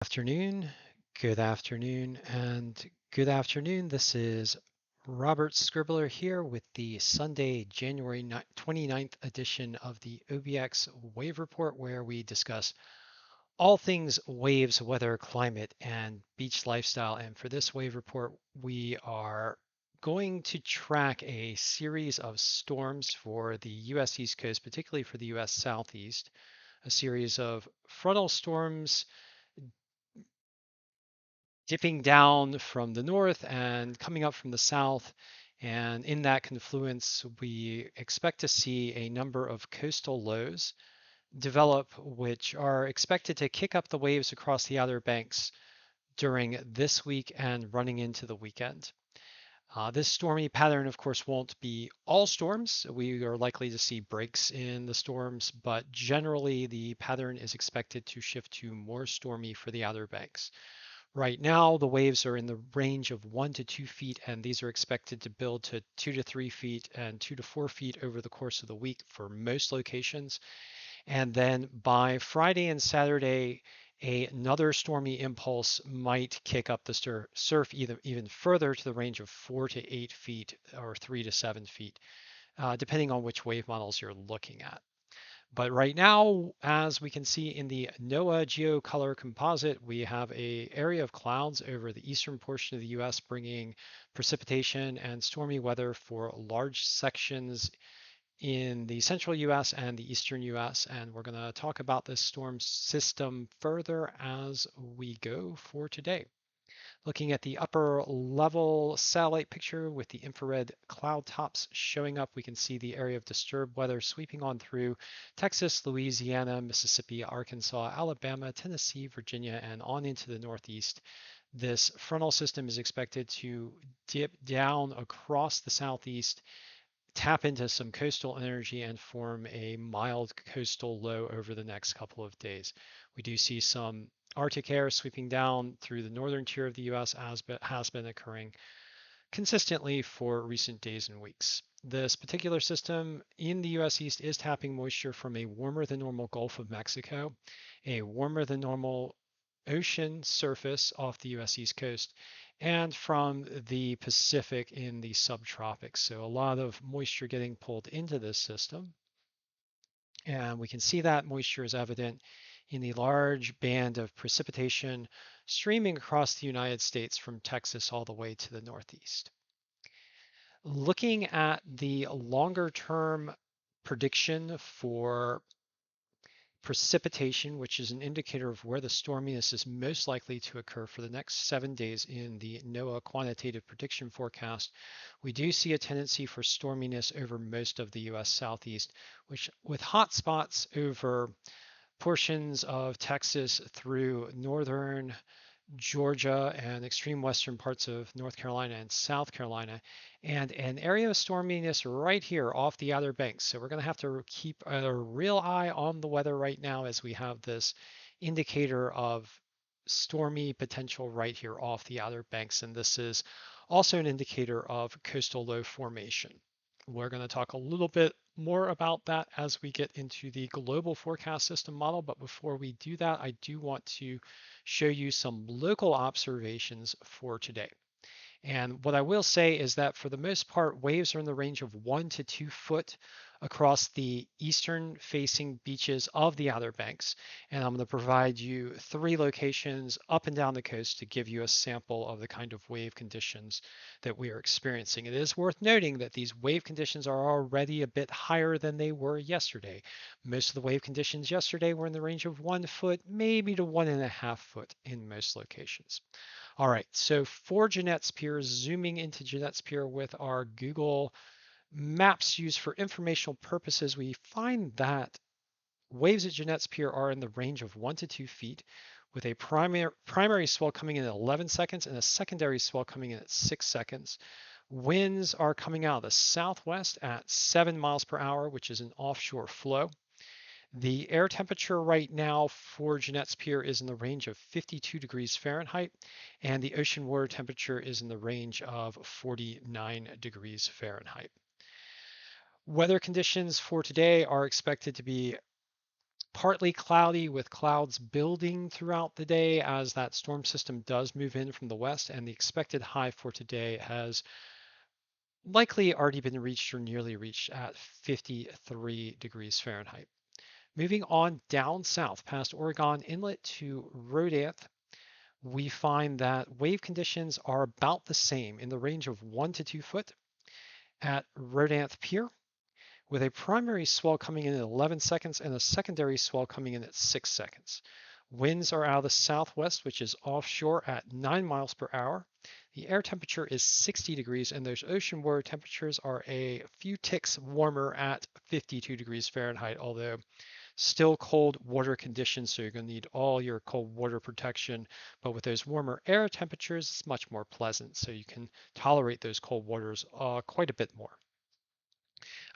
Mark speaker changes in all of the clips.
Speaker 1: Afternoon, good afternoon, and good afternoon. This is Robert Scribbler here with the Sunday, January 29th edition of the OBX Wave Report, where we discuss all things waves, weather, climate, and beach lifestyle. And for this wave report, we are going to track a series of storms for the US East Coast, particularly for the US Southeast, a series of frontal storms dipping down from the north and coming up from the south. And in that confluence, we expect to see a number of coastal lows develop, which are expected to kick up the waves across the Outer Banks during this week and running into the weekend. This stormy pattern, of course, won't be all storms. We are likely to see breaks in the storms, but generally the pattern is expected to shift to more stormy for the Outer Banks. Right now, the waves are in the range of 1 to 2 feet, and these are expected to build to 2 to 3 feet and 2 to 4 feet over the course of the week for most locations. And then by Friday and Saturday, another stormy impulse might kick up the surf even further to the range of 4 to 8 feet or 3 to 7 feet, depending on which wave models you're looking at. But right now, as we can see in the NOAA GeoColor composite, we have an area of clouds over the eastern portion of the US, bringing precipitation and stormy weather for large sections in the central US and the eastern US. And we're going to talk about this storm system further as we go for today. Looking at the upper level satellite picture with the infrared cloud tops showing up, we can see the area of disturbed weather sweeping on through Texas, Louisiana, Mississippi, Arkansas, Alabama, Tennessee, Virginia, and on into the Northeast. This frontal system is expected to dip down across the Southeast, tap into some coastal energy, and form a mild coastal low over the next couple of days. We do see some Arctic air sweeping down through the northern tier of the US, as has been occurring consistently for recent days and weeks. This particular system in the US East is tapping moisture from a warmer than normal Gulf of Mexico, a warmer than normal ocean surface off the US East Coast, and from the Pacific in the subtropics. So a lot of moisture getting pulled into this system. And we can see that moisture is evident in the large band of precipitation streaming across the United States from Texas all the way to the Northeast. Looking at the longer term prediction for precipitation, which is an indicator of where the storminess is most likely to occur for the next 7 days in the NOAA quantitative prediction forecast, we do see a tendency for storminess over most of the US Southeast, which with hot spots over portions of Texas through northern Georgia and extreme western parts of North Carolina and South Carolina, and an area of storminess right here off the Outer Banks. So we're going to have to keep a real eye on the weather right now as we have this indicator of stormy potential right here off the Outer Banks. And this is also an indicator of coastal low formation. We're going to talk a little bit more about that as we get into the global forecast system model. But before we do that, I do want to show you some local observations for today. And what I will say is that for the most part, waves are in the range of 1 to 2 foot across the eastern facing beaches of the Outer Banks. And I'm going to provide you 3 locations up and down the coast to give you a sample of the kind of wave conditions that we are experiencing. It is worth noting that these wave conditions are already a bit higher than they were yesterday. Most of the wave conditions yesterday were in the range of 1 foot, maybe to 1.5 foot in most locations. All right, so for Jeanette's Pier, zooming into Jeanette's Pier with our Google Maps used for informational purposes, we find that waves at Jeanette's Pier are in the range of 1 to 2 feet, with a primary swell coming in at 11 seconds and a secondary swell coming in at 6 seconds. Winds are coming out of the southwest at 7 miles per hour, which is an offshore flow. The air temperature right now for Jeanette's Pier is in the range of 52 degrees Fahrenheit, and the ocean water temperature is in the range of 49 degrees Fahrenheit. Weather conditions for today are expected to be Partly cloudy with clouds building throughout the day as that storm system does move in from the west, and the expected high for today has likely already been reached or nearly reached at 53 degrees Fahrenheit. Moving on down south past Oregon Inlet to Rodanth, we find that wave conditions are about the same in the range of 1 to 2 foot at Rodanth Pier, with a primary swell coming in at 11 seconds and a secondary swell coming in at 6 seconds. Winds are out of the southwest, which is offshore at 9 miles per hour. The air temperature is 60 degrees, and those ocean water temperatures are a few ticks warmer at 52 degrees Fahrenheit, although still cold water conditions, so you're going to need all your cold water protection. But with those warmer air temperatures, it's much more pleasant, so you can tolerate those cold waters quite a bit more.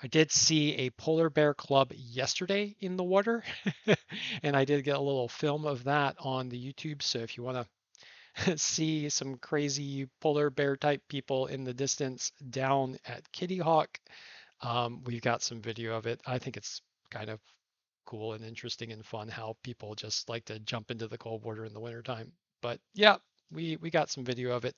Speaker 1: I did see a polar bear club yesterday in the water, and I did get a little film of that on the YouTube. So if you want to see some crazy polar bear type people in the distance down at Kitty Hawk, we've got some video of it. I think it's kind of cool and interesting and fun how people just like to jump into the cold water in the wintertime. But yeah, we got some video of it.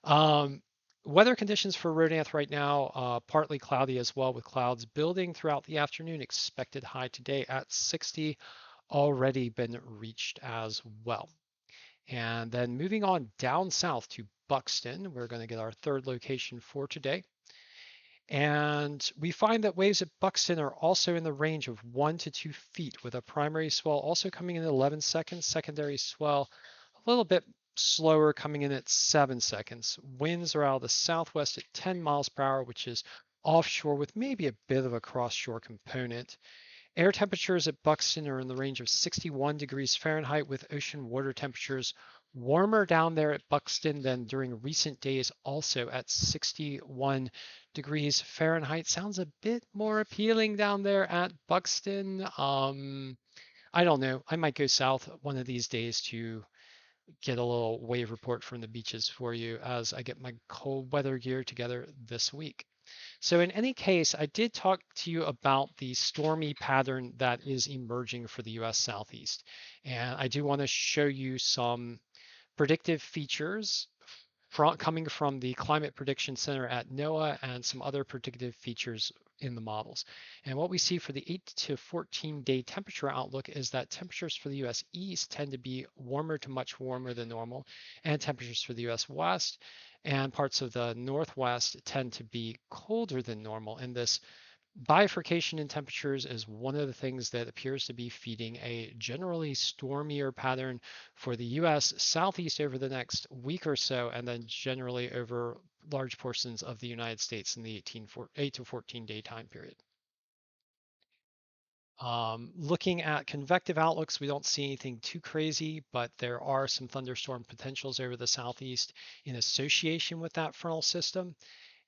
Speaker 1: Um, Weather conditions for Rodanth right now, partly cloudy as well with clouds building throughout the afternoon. Expected high today at 60, already been reached as well. And then moving on down south to Buxton, we're going to get our third location for today. And we find that waves at Buxton are also in the range of 1 to 2 feet, with a primary swell also coming in at 11 seconds, secondary swell a little bit slower coming in at 7 seconds. Winds are out of the southwest at 10 miles per hour, which is offshore with maybe a bit of a cross-shore component. Air temperatures at Buxton are in the range of 61 degrees Fahrenheit, with ocean water temperatures warmer down there at Buxton than during recent days, also at 61 degrees Fahrenheit. Sounds a bit more appealing down there at Buxton. I don't know. I might go south one of these days to get a little wave report from the beaches for you as I get my cold weather gear together this week. So in any case, I did talk to you about the stormy pattern that is emerging for the US Southeast. And I do want to show you some predictive features coming from the Climate Prediction Center at NOAA and some other predictive features in the models. And what we see for the 8 to 14 day temperature outlook is that temperatures for the US East tend to be warmer to much warmer than normal, and temperatures for the US West and parts of the Northwest tend to be colder than normal. And this bifurcation in temperatures is one of the things that appears to be feeding a generally stormier pattern for the US Southeast over the next week or so, and then generally over large portions of the United States in the 8 to 14 day time period. Looking at convective outlooks, we don't see anything too crazy, but there are some thunderstorm potentials over the southeast in association with that frontal system.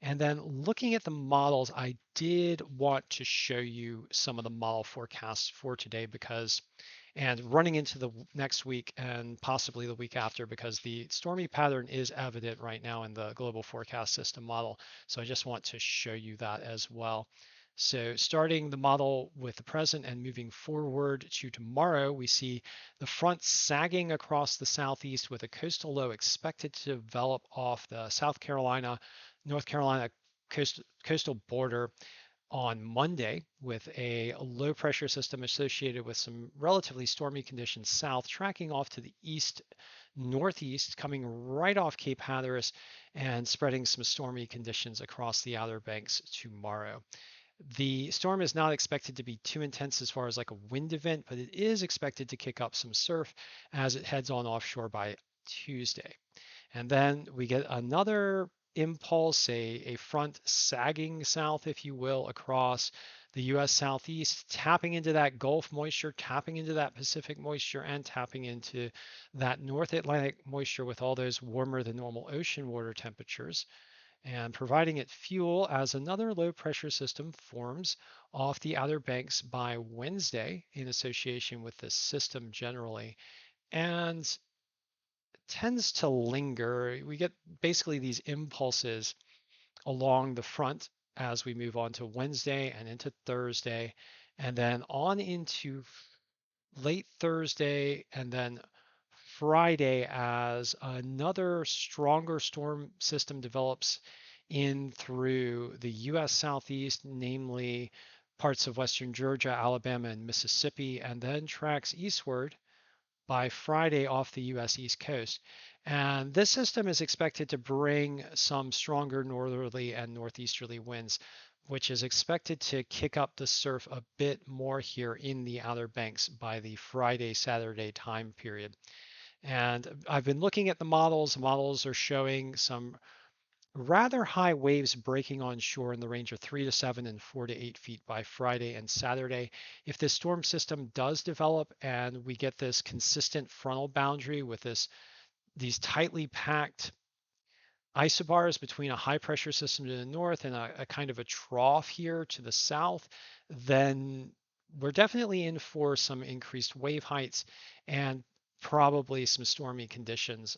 Speaker 1: And then looking at the models, I did want to show you some of the model forecasts for today and running into the next week and possibly the week after, because the stormy pattern is evident right now in the global forecast system model. So I just want to show you that as well. So starting the model with the present and moving forward to tomorrow, we see the front sagging across the southeast with a coastal low expected to develop off the North Carolina coastal border on Monday, with a low pressure system associated with some relatively stormy conditions south, tracking off to the east northeast, coming right off Cape Hatteras and spreading some stormy conditions across the Outer Banks tomorrow. The storm is not expected to be too intense as far as like a wind event, but it is expected to kick up some surf as it heads on offshore by Tuesday. And then we get another impulse, a front sagging south, if you will, across the US Southeast, tapping into that Gulf moisture, tapping into that Pacific moisture, and tapping into that North Atlantic moisture with all those warmer than normal ocean water temperatures, and providing it fuel as another low pressure system forms off the Outer Banks by Wednesday in association with this system generally, and tends to linger. We get basically these impulses along the front as we move on to Wednesday and into Thursday, and then on into late Thursday and then Friday as another stronger storm system develops in through the U.S. Southeast, namely parts of western Georgia, Alabama, and Mississippi, and then tracks eastward by Friday off the U.S. East Coast. And this system is expected to bring some stronger northerly and northeasterly winds, which is expected to kick up the surf a bit more here in the Outer Banks by the Friday, Saturday time period. And I've been looking at the models. Models are showing some rather high waves breaking on shore in the range of 3 to 7 and 4 to 8 feet by Friday and Saturday. If this storm system does develop and we get this consistent frontal boundary with these tightly packed isobars between a high pressure system to the north and a kind of a trough here to the south, then we're definitely in for some increased wave heights and probably some stormy conditions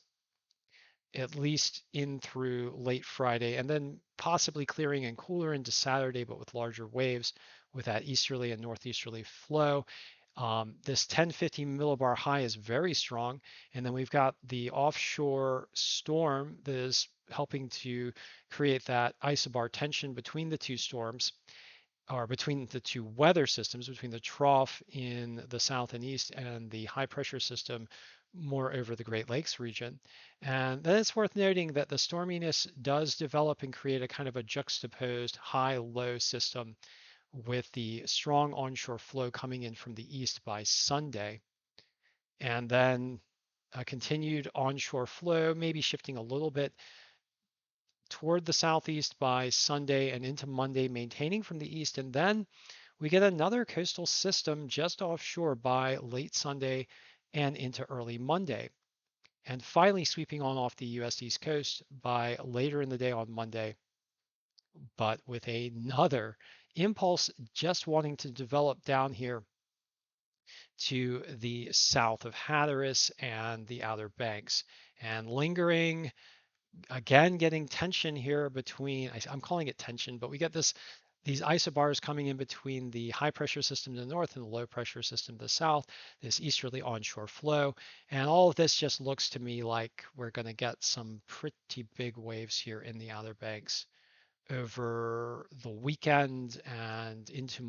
Speaker 1: at least in through late Friday, and then possibly clearing and cooler into Saturday, but with larger waves with that easterly and northeasterly flow. This 1050 millibar high is very strong. And then we've got the offshore storm that is helping to create that isobar tension between the two storms, or between the two weather systems, between the trough in the south and east and the high pressure system more over the Great Lakes region. And then it's worth noting that the storminess does develop and create a kind of a juxtaposed high-low system with the strong onshore flow coming in from the east by Sunday. And then a continued onshore flow, maybe shifting a little bit toward the southeast by Sunday and into Monday, maintaining from the east. And then we get another coastal system just offshore by late Sunday and into early Monday. And finally sweeping on off the US East Coast by later in the day on Monday, but with another impulse just wanting to develop down here to the south of Hatteras and the Outer Banks, and lingering again, getting tension here between, I'm calling it tension, but we get these isobars coming in between the high pressure system to the north and the low pressure system to the south, this easterly onshore flow. And all of this just looks to me like we're going to get some pretty big waves here in the Outer Banks over the weekend and into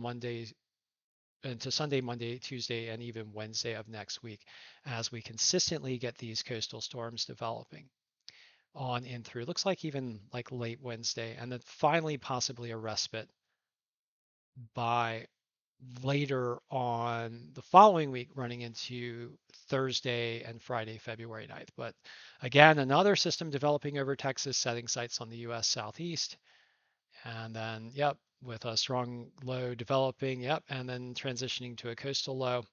Speaker 1: Sunday, Monday, Tuesday, and even Wednesday of next week as we consistently get these coastal storms developing on in through. Looks like even like late Wednesday, and then finally possibly a respite by later on the following week, running into Thursday and Friday, February 9th. But again, another system developing over Texas, setting sights on the US Southeast. And then, yep, with a strong low developing, yep, and then transitioning to a coastal low.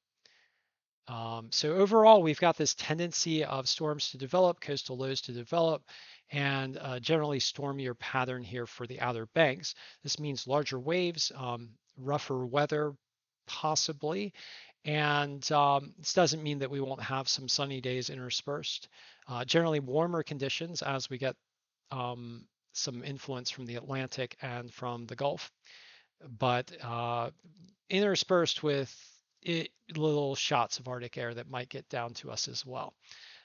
Speaker 1: So overall, we've got this tendency of storms to develop, coastal lows to develop, and generally stormier pattern here for the Outer Banks. This means larger waves, rougher weather, possibly, and this doesn't mean that we won't have some sunny days interspersed. Generally warmer conditions as we get some influence from the Atlantic and from the Gulf, but interspersed with little shots of Arctic air that might get down to us as well.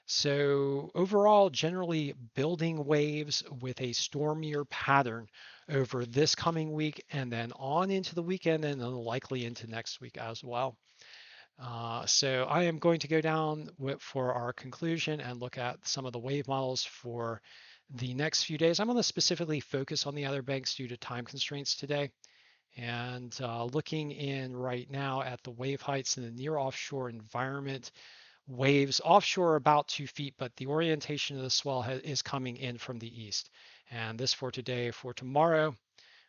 Speaker 1: So overall, generally building waves with a stormier pattern over this coming week and then on into the weekend and then likely into next week as well. So I am going to go down for our conclusion and look at some of the wave models for the next few days. I'm going to specifically focus on the Outer Banks due to time constraints today. And looking in right now at the wave heights in the near offshore environment, waves offshore about 2 feet, but the orientation of the swell is coming in from the east. And this for today. For tomorrow,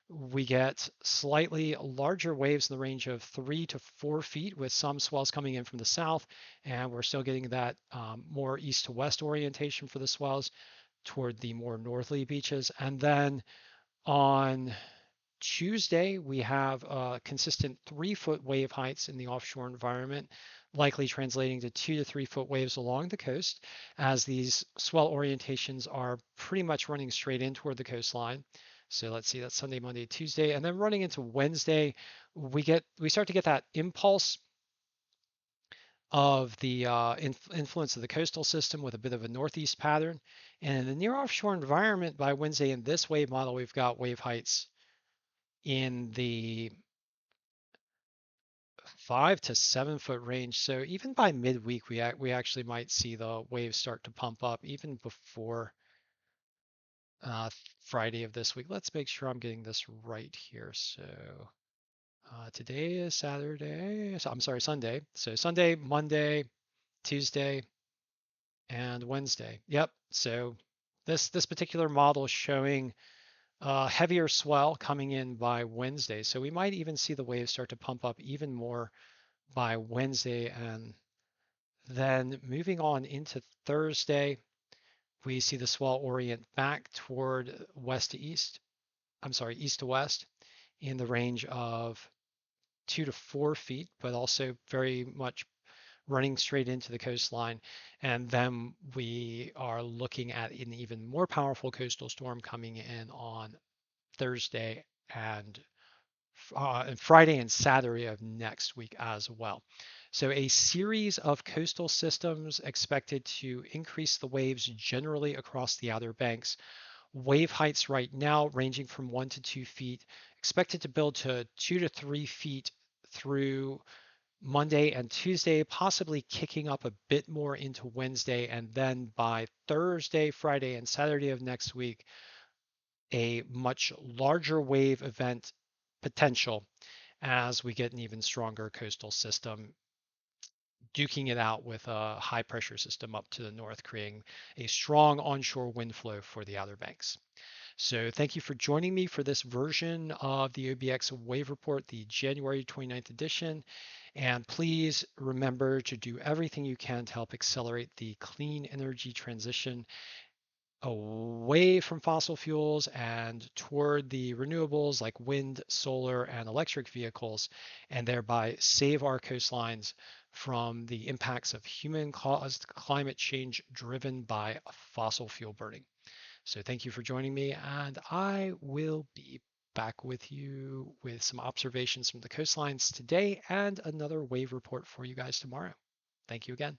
Speaker 1: we get slightly larger waves in the range of 3 to 4 feet with some swells coming in from the south. And we're still getting that more east to west orientation for the swells toward the more northerly beaches. And then on Tuesday, we have consistent 3-foot wave heights in the offshore environment, likely translating to 2 to 3-foot waves along the coast, as these swell orientations are pretty much running straight in toward the coastline. So let's see, that's Sunday, Monday, Tuesday, and then running into Wednesday, we start to get that impulse of the influence of the coastal system with a bit of a northeast pattern. And in the near offshore environment by Wednesday in this wave model, we've got wave heights in the 5 to 7 foot range. So even by midweek, we actually might see the waves start to pump up even before uh, Friday of this week. Let's make sure I'm getting this right here. So today is Saturday. So, I'm sorry, Sunday. So Sunday, Monday, Tuesday, and Wednesday. Yep. So this particular model is showing heavier swell coming in by Wednesday. So we might even see the waves start to pump up even more by Wednesday. And then moving on into Thursday, we see the swell orient back toward west to east. I'm sorry, east to west in the range of 2 to 4 feet, but also very much running straight into the coastline. And then we are looking at an even more powerful coastal storm coming in on Thursday and Friday and Saturday of next week as well. So a series of coastal systems expected to increase the waves generally across the Outer Banks. Wave heights right now ranging from 1 to 2 feet, expected to build to 2 to 3 feet through Monday and Tuesday, possibly kicking up a bit more into Wednesday. And then by Thursday, Friday, and Saturday of next week, a much larger wave event potential as we get an even stronger coastal system duking it out with a high pressure system up to the north, creating a strong onshore wind flow for the Outer Banks. So thank you for joining me for this version of the OBX Wave Report, the January 29th edition. And please remember to do everything you can to help accelerate the clean energy transition away from fossil fuels and toward the renewables like wind, solar, and electric vehicles, and thereby save our coastlines from the impacts of human caused climate change driven by fossil fuel burning. So thank you for joining me, and I will be back with you with some observations from the coastlines today and another wave report for you guys tomorrow. Thank you again.